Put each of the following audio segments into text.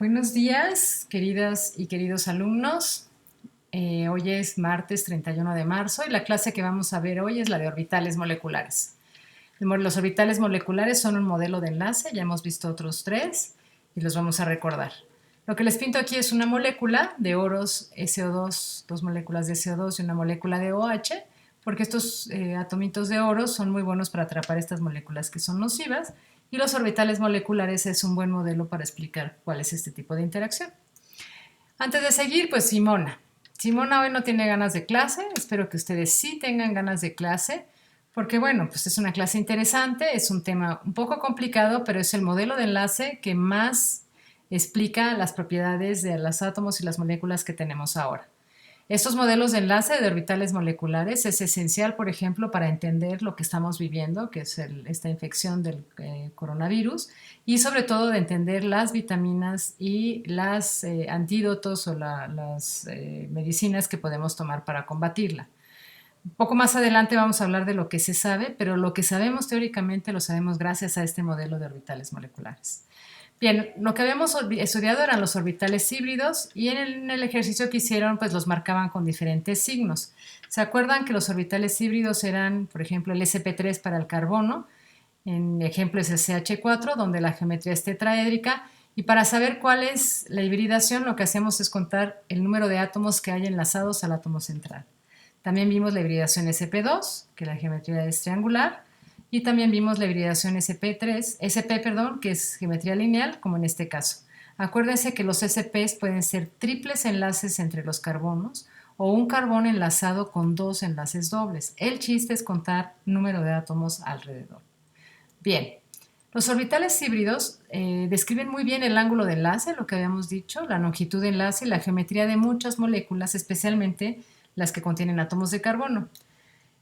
Buenos días, queridas y queridos alumnos. Hoy es martes 31 de marzo y la clase que vamos a ver hoy es la de orbitales moleculares. Los orbitales moleculares son un modelo de enlace, ya hemos visto otros tres y los vamos a recordar. Lo que les pinto aquí es una molécula de oros SO2, dos moléculas de SO2 y una molécula de OH, porque estos atomitos de oro son muy buenos para atrapar estas moléculas que son nocivas, y los orbitales moleculares es un buen modelo para explicar cuál es este tipo de interacción. Antes de seguir, pues Simona. Simona hoy no tiene ganas de clase, espero que ustedes sí tengan ganas de clase, porque bueno, pues es una clase interesante, es un tema un poco complicado, pero es el modelo de enlace que más explica las propiedades de los átomos y las moléculas que tenemos ahora. Estos modelos de enlace de orbitales moleculares es esencial, por ejemplo, para entender lo que estamos viviendo, que es esta infección del coronavirus, y sobre todo de entender las vitaminas y los antídotos o las medicinas que podemos tomar para combatirla. Un poco más adelante vamos a hablar de lo que se sabe, pero lo que sabemos teóricamente lo sabemos gracias a este modelo de orbitales moleculares. Bien, lo que habíamos estudiado eran los orbitales híbridos y en el ejercicio que hicieron pues los marcaban con diferentes signos. ¿Se acuerdan que los orbitales híbridos eran, por ejemplo, el sp3 para el carbono? En ejemplo es el CH4, donde la geometría es tetraédrica. Y para saber cuál es la hibridación, lo que hacemos es contar el número de átomos que hay enlazados al átomo central. También vimos la hibridación sp2, que la geometría es triangular, y también vimos la hibridación SP, que es geometría lineal, como en este caso. Acuérdense que los SPs pueden ser triples enlaces entre los carbonos o un carbono enlazado con dos enlaces dobles. El chiste es contar número de átomos alrededor. Bien, los orbitales híbridos describen muy bien el ángulo de enlace, lo que habíamos dicho, la longitud de enlace y la geometría de muchas moléculas, especialmente las que contienen átomos de carbono.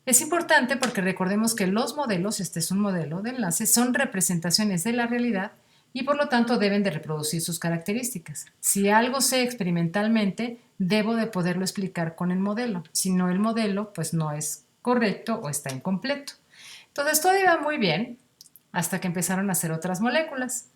Es importante porque recordemos que los modelos, este es un modelo de enlace, son representaciones de la realidad y por lo tanto deben de reproducir sus características. Si algo sé experimentalmente, debo de poderlo explicar con el modelo. Si no, el modelo pues no es correcto o está incompleto. Entonces todo iba muy bien hasta que empezaron a hacer otras moléculas.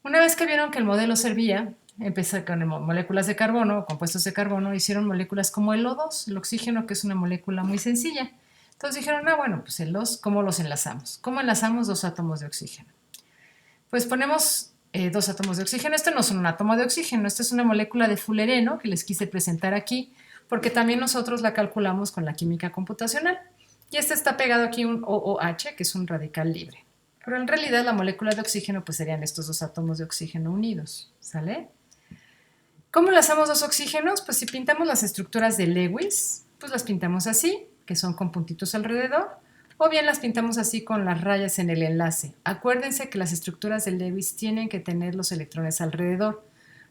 Una vez que vieron que el modelo servía, empezaron con moléculas de carbono o compuestos de carbono, hicieron moléculas como el O2, el oxígeno, que es una molécula muy sencilla. Entonces dijeron, bueno, pues ¿cómo los enlazamos? ¿Cómo enlazamos dos átomos de oxígeno? Pues ponemos dos átomos de oxígeno. Esto no es un átomo de oxígeno, esto es una molécula de fulereno que les quise presentar aquí, porque también nosotros la calculamos con la química computacional. Y este está pegado aquí un OOH, que es un radical libre. Pero en realidad la molécula de oxígeno pues serían estos dos átomos de oxígeno unidos, ¿sale? ¿Cómo enlazamos dos oxígenos? Pues si pintamos las estructuras de Lewis, pues las pintamos así, que son con puntitos alrededor, o bien las pintamos así con las rayas en el enlace. Acuérdense que las estructuras de Lewis tienen que tener los electrones alrededor,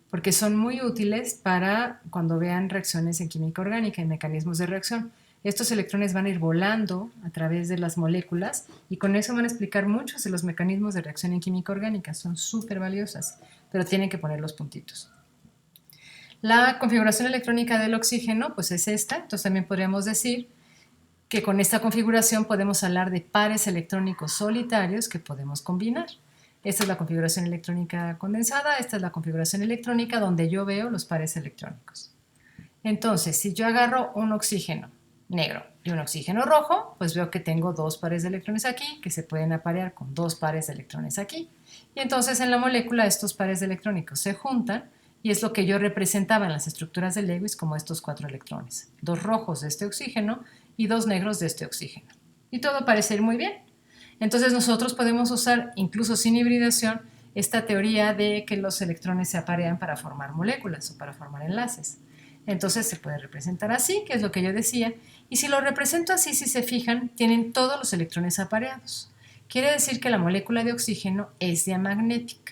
porque son muy útiles para cuando vean reacciones en química orgánica, en mecanismos de reacción. Estos electrones van a ir volando a través de las moléculas y con eso van a explicar muchos de los mecanismos de reacción en química orgánica. Son súper valiosas, pero tienen que poner los puntitos. La configuración electrónica del oxígeno pues es esta, entonces también podríamos decir que con esta configuración podemos hablar de pares electrónicos solitarios que podemos combinar. Esta es la configuración electrónica condensada, esta es la configuración electrónica donde yo veo los pares electrónicos. Entonces, si yo agarro un oxígeno negro y un oxígeno rojo, pues veo que tengo dos pares de electrones aquí que se pueden aparear con dos pares de electrones aquí. Y entonces en la molécula estos pares de electrónicos se juntan y es lo que yo representaba en las estructuras de Lewis como estos cuatro electrones. Dos rojos de este oxígeno y dos negros de este oxígeno. Y todo parece ir muy bien. Entonces nosotros podemos usar, incluso sin hibridación, esta teoría de que los electrones se aparean para formar moléculas o para formar enlaces. Entonces se puede representar así, que es lo que yo decía, y si lo represento así, si se fijan, tienen todos los electrones apareados. Quiere decir que la molécula de oxígeno es diamagnética.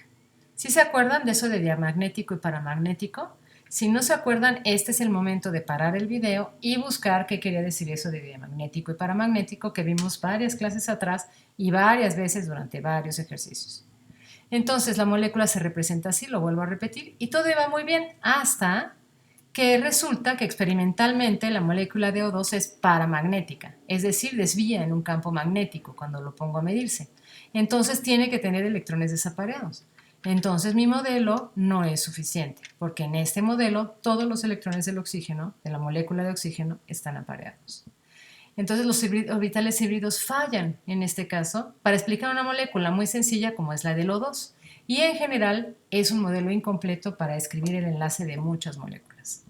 ¿Sí se acuerdan de eso de diamagnético y paramagnético? Si no se acuerdan, este es el momento de parar el video y buscar qué quería decir eso de diamagnético y paramagnético que vimos varias clases atrás y varias veces durante varios ejercicios. Entonces la molécula se representa así, lo vuelvo a repetir, y todo iba muy bien hasta que resulta que experimentalmente la molécula de O2 es paramagnética, es decir, desvía en un campo magnético cuando lo pongo a medirse. Entonces tiene que tener electrones desapareados. Entonces mi modelo no es suficiente, porque en este modelo todos los electrones del oxígeno, de la molécula de oxígeno, están apareados. Entonces los orbitales híbridos fallan en este caso para explicar una molécula muy sencilla como es la del O2, y en general es un modelo incompleto para describir el enlace de muchas moléculas.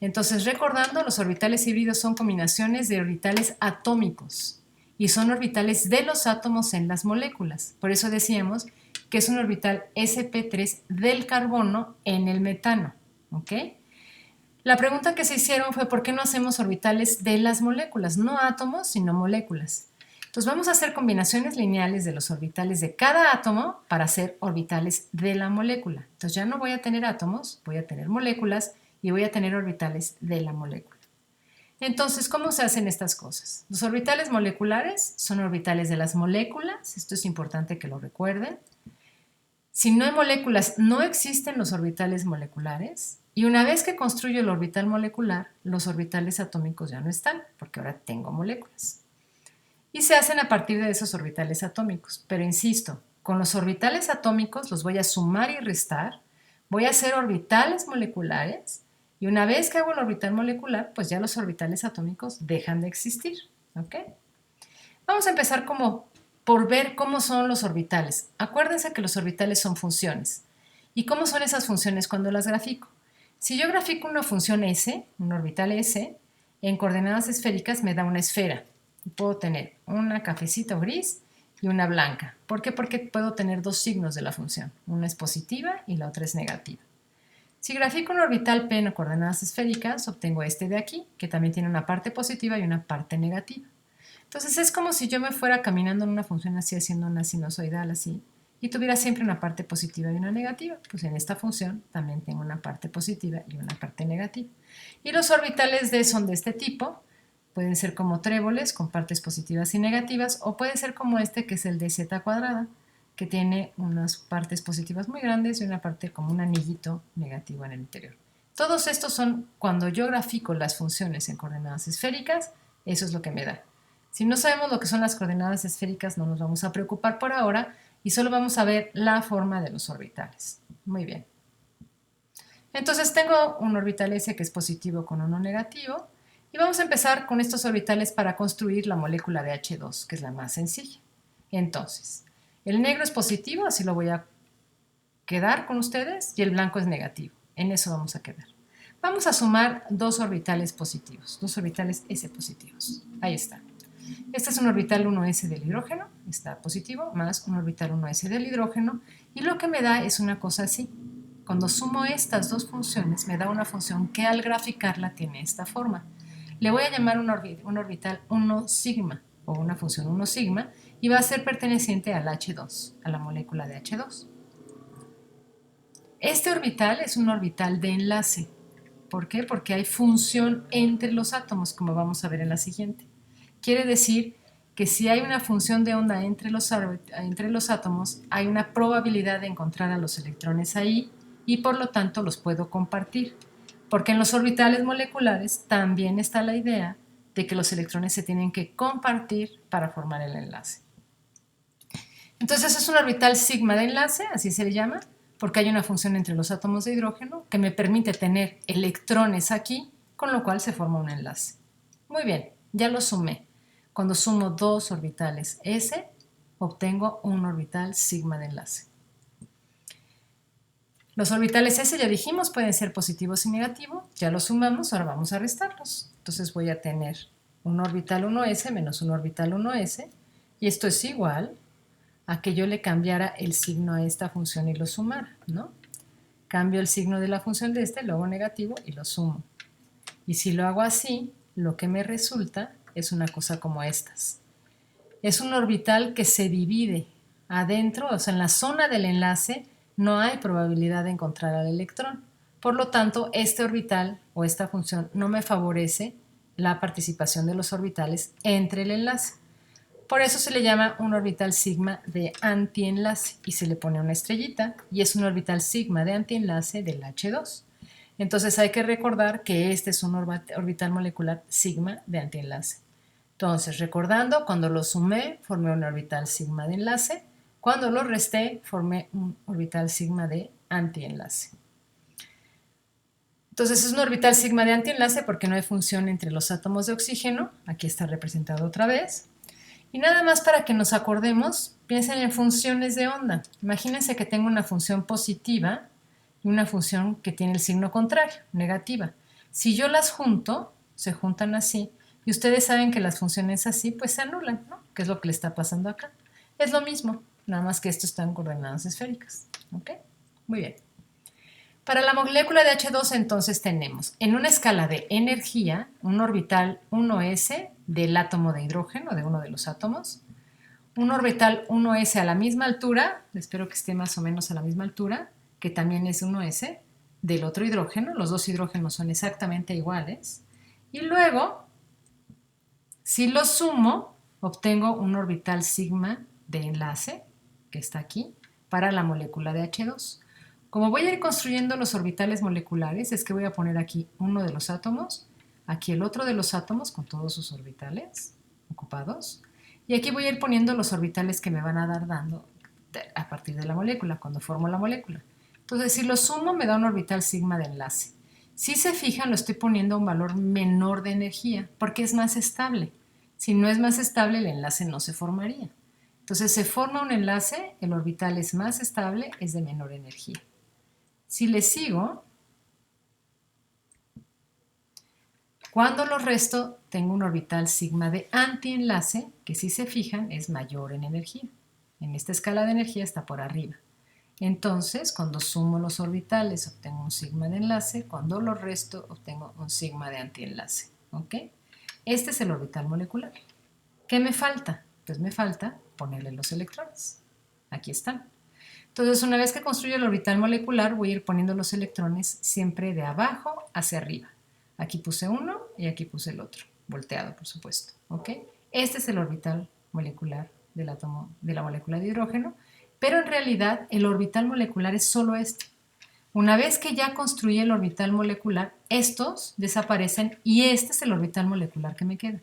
Entonces, recordando, los orbitales híbridos son combinaciones de orbitales atómicos y son orbitales de los átomos en las moléculas. Por eso decíamos que es un orbital sp3 del carbono en el metano. ¿Ok? La pregunta que se hicieron fue ¿por qué no hacemos orbitales de las moléculas? No átomos, sino moléculas. Entonces vamos a hacer combinaciones lineales de los orbitales de cada átomo para hacer orbitales de la molécula. Entonces ya no voy a tener átomos, voy a tener moléculas y voy a tener orbitales de la molécula. Entonces, ¿cómo se hacen estas cosas? Los orbitales moleculares son orbitales de las moléculas, esto es importante que lo recuerden. Si no hay moléculas, no existen los orbitales moleculares, y una vez que construyo el orbital molecular, los orbitales atómicos ya no están, porque ahora tengo moléculas. Y se hacen a partir de esos orbitales atómicos, pero insisto, con los orbitales atómicos los voy a sumar y restar, voy a hacer orbitales moleculares, y una vez que hago el orbital molecular, pues ya los orbitales atómicos dejan de existir. ¿Ok? Vamos a empezar como por ver cómo son los orbitales. Acuérdense que los orbitales son funciones. ¿Y cómo son esas funciones cuando las grafico? Si yo grafico una función S, un orbital S, en coordenadas esféricas me da una esfera. Puedo tener una cafecita o gris y una blanca. ¿Por qué? Porque puedo tener dos signos de la función. Una es positiva y la otra es negativa. Si grafico un orbital P en coordenadas esféricas, obtengo este de aquí, que también tiene una parte positiva y una parte negativa. Entonces es como si yo me fuera caminando en una función así, haciendo una sinusoidal así, y tuviera siempre una parte positiva y una negativa. Pues en esta función también tengo una parte positiva y una parte negativa. Y los orbitales D son de este tipo. Pueden ser como tréboles con partes positivas y negativas, o puede ser como este que es el de z cuadrada, que tiene unas partes positivas muy grandes y una parte como un anillito negativo en el interior. Todos estos son cuando yo grafico las funciones en coordenadas esféricas, eso es lo que me da. Si no sabemos lo que son las coordenadas esféricas, no nos vamos a preocupar por ahora y solo vamos a ver la forma de los orbitales. Muy bien. Entonces tengo un orbital S que es positivo con uno negativo y vamos a empezar con estos orbitales para construir la molécula de H2, que es la más sencilla. Entonces, el negro es positivo, así lo voy a quedar con ustedes, y el blanco es negativo. En eso vamos a quedar. Vamos a sumar dos orbitales positivos, dos orbitales S positivos. Ahí está. Este es un orbital 1s del hidrógeno, está positivo, más un orbital 1s del hidrógeno, y lo que me da es una cosa así. Cuando sumo estas dos funciones, me da una función que al graficarla tiene esta forma. Le voy a llamar un orbital 1 sigma, o una función 1 sigma, y va a ser perteneciente al H2, a la molécula de H2. Este orbital es un orbital de enlace. ¿Por qué? Porque hay función entre los átomos, como vamos a ver en la siguiente. Quiere decir que si hay una función de onda entre los átomos, hay una probabilidad de encontrar a los electrones ahí y por lo tanto los puedo compartir. Porque en los orbitales moleculares también está la idea de que los electrones se tienen que compartir para formar el enlace. Entonces es un orbital sigma de enlace, así se le llama, porque hay una función entre los átomos de hidrógeno que me permite tener electrones aquí, con lo cual se forma un enlace. Muy bien, ya lo sumé. Cuando sumo dos orbitales S, obtengo un orbital sigma de enlace. Los orbitales S, ya dijimos, pueden ser positivos y negativos. Ya los sumamos, ahora vamos a restarlos. Entonces voy a tener un orbital 1s menos un orbital 1s, y esto es igual a que yo le cambiara el signo a esta función y lo sumara, ¿no? Cambio el signo de la función de este, lo hago negativo y lo sumo. Y si lo hago así, lo que me resulta es una cosa como estas. Es un orbital que se divide adentro, o sea, en la zona del enlace no hay probabilidad de encontrar al electrón. Por lo tanto, este orbital o esta función no me favorece la participación de los orbitales entre el enlace. Por eso se le llama un orbital sigma de antienlace y se le pone una estrellita y es un orbital sigma de antienlace del H2. Entonces hay que recordar que este es un orbital molecular sigma de antienlace. Entonces, recordando, cuando lo sumé, formé un orbital sigma de enlace, Cuando lo resté, formé un orbital sigma de antienlace. Entonces es un orbital sigma de antienlace porque no hay función entre los átomos de oxígeno. Aquí está representado otra vez. Y nada más para que nos acordemos, piensen en funciones de onda. Imagínense que tengo una función positiva y una función que tiene el signo contrario, negativa. Si yo las junto, se juntan así, y ustedes saben que las funciones así pues se anulan, ¿no? Que es lo que le está pasando acá. Es lo mismo, nada más que esto está en coordenadas esféricas. ¿Ok? Muy bien. Para la molécula de H2 entonces tenemos en una escala de energía un orbital 1s del átomo de hidrógeno, de uno de los átomos, un orbital 1s a la misma altura, espero que esté más o menos a la misma altura, que también es 1s del otro hidrógeno, los dos hidrógenos son exactamente iguales, y luego, si los sumo, obtengo un orbital sigma de enlace, que está aquí, para la molécula de H2. Como voy a ir construyendo los orbitales moleculares, es que voy a poner aquí uno de los átomos, aquí el otro de los átomos con todos sus orbitales ocupados, y aquí voy a ir poniendo los orbitales que me van a dar dando a partir de la molécula, cuando formo la molécula. Entonces, si lo sumo, me da un orbital sigma de enlace. Si se fijan, lo estoy poniendo a un valor menor de energía, porque es más estable. Si no es más estable, el enlace no se formaría. Entonces, se forma un enlace, el orbital es más estable, es de menor energía. Si le sigo, cuando lo resto, tengo un orbital sigma de antienlace, que si se fijan es mayor en energía. En esta escala de energía está por arriba. Entonces, cuando sumo los orbitales, obtengo un sigma de enlace. Cuando lo resto, obtengo un sigma de antienlace. ¿Ok? Este es el orbital molecular. ¿Qué me falta? Pues me falta ponerle los electrones. Aquí están. Entonces, una vez que construyo el orbital molecular, voy a ir poniendo los electrones siempre de abajo hacia arriba. Aquí puse uno y aquí puse el otro, volteado, por supuesto. ¿Ok? Este es el orbital molecular del átomo de la molécula de hidrógeno, pero en realidad el orbital molecular es solo este. Una vez que ya construí el orbital molecular, estos desaparecen y este es el orbital molecular que me queda.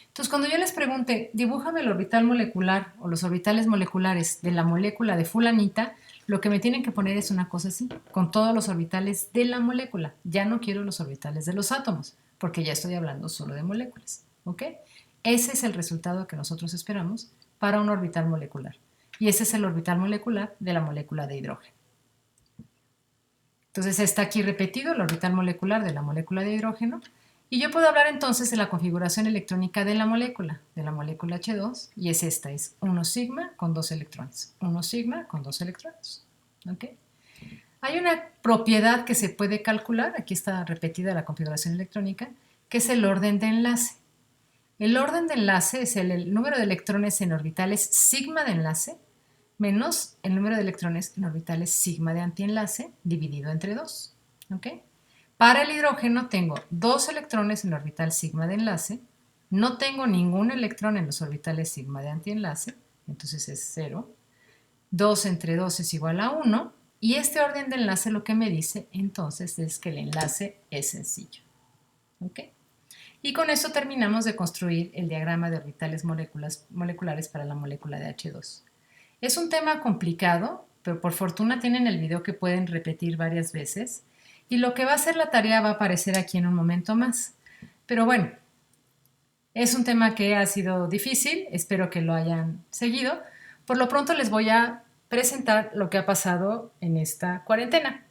Entonces, cuando yo les pregunte, dibújame el orbital molecular o los orbitales moleculares de la molécula de fulanita, lo que me tienen que poner es una cosa así, con todos los orbitales de la molécula. Ya no quiero los orbitales de los átomos, porque ya estoy hablando solo de moléculas. ¿Ok? Ese es el resultado que nosotros esperamos para un orbital molecular. Y ese es el orbital molecular de la molécula de hidrógeno. Entonces está aquí repetido el orbital molecular de la molécula de hidrógeno. Y yo puedo hablar entonces de la configuración electrónica de la molécula H2, y es esta, es 1 sigma con 2 electrones, 1 sigma con 2 electrones. ¿Okay? Hay una propiedad que se puede calcular, aquí está repetida la configuración electrónica, que es el orden de enlace. El orden de enlace es el número de electrones en orbitales sigma de enlace menos el número de electrones en orbitales sigma de antienlace dividido entre 2. ¿Okay? Para el hidrógeno tengo 2 electrones en el orbital sigma de enlace, no tengo ningún electrón en los orbitales sigma de antienlace, entonces es 0. 2 entre 2 es igual a 1, y este orden de enlace lo que me dice entonces es que el enlace es sencillo. ¿Ok? Y con esto terminamos de construir el diagrama de orbitales moleculares para la molécula de H2. Es un tema complicado, pero por fortuna tienen el video que pueden repetir varias veces. Y lo que va a ser la tarea va a aparecer aquí en un momento más. Pero bueno, es un tema que ha sido difícil, espero que lo hayan seguido. Por lo pronto les voy a presentar lo que ha pasado en esta cuarentena.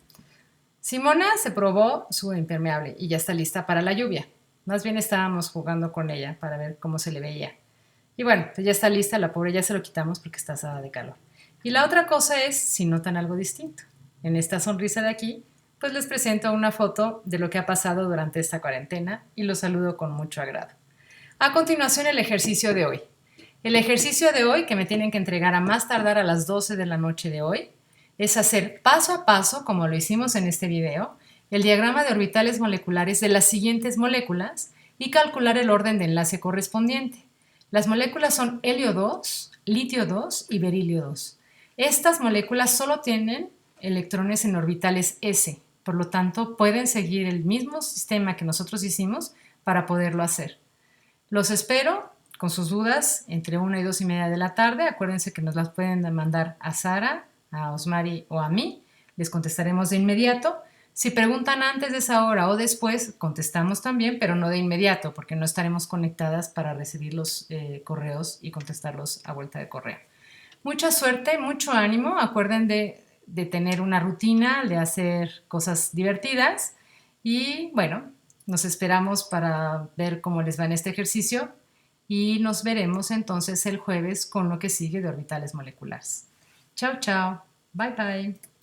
Simona se probó su impermeable y ya está lista para la lluvia. Más bien estábamos jugando con ella para ver cómo se le veía. Y bueno, pues ya está lista, la pobre ya se lo quitamos porque está asada de calor. Y la otra cosa es si notan algo distinto. En esta sonrisa de aquí, pues les presento una foto de lo que ha pasado durante esta cuarentena y los saludo con mucho agrado. A continuación, el ejercicio de hoy. El ejercicio de hoy, que me tienen que entregar a más tardar a las 12 de la noche de hoy, es hacer paso a paso, como lo hicimos en este video, el diagrama de orbitales moleculares de las siguientes moléculas y calcular el orden de enlace correspondiente. Las moléculas son helio 2, litio 2 y berilio 2. Estas moléculas solo tienen electrones en orbitales s. Por lo tanto, pueden seguir el mismo sistema que nosotros hicimos para poderlo hacer. Los espero con sus dudas entre 1 y 2 y media de la tarde. Acuérdense que nos las pueden mandar a Sara, a Osmari o a mí. Les contestaremos de inmediato. Si preguntan antes de esa hora o después, contestamos también, pero no de inmediato, porque no estaremos conectadas para recibir los correos y contestarlos a vuelta de correo. Mucha suerte, mucho ánimo. Acuerden de tener una rutina, de hacer cosas divertidas. Y bueno, nos esperamos para ver cómo les va en este ejercicio. Y nos veremos entonces el jueves con lo que sigue de orbitales moleculares. Chao, chao. Bye, bye.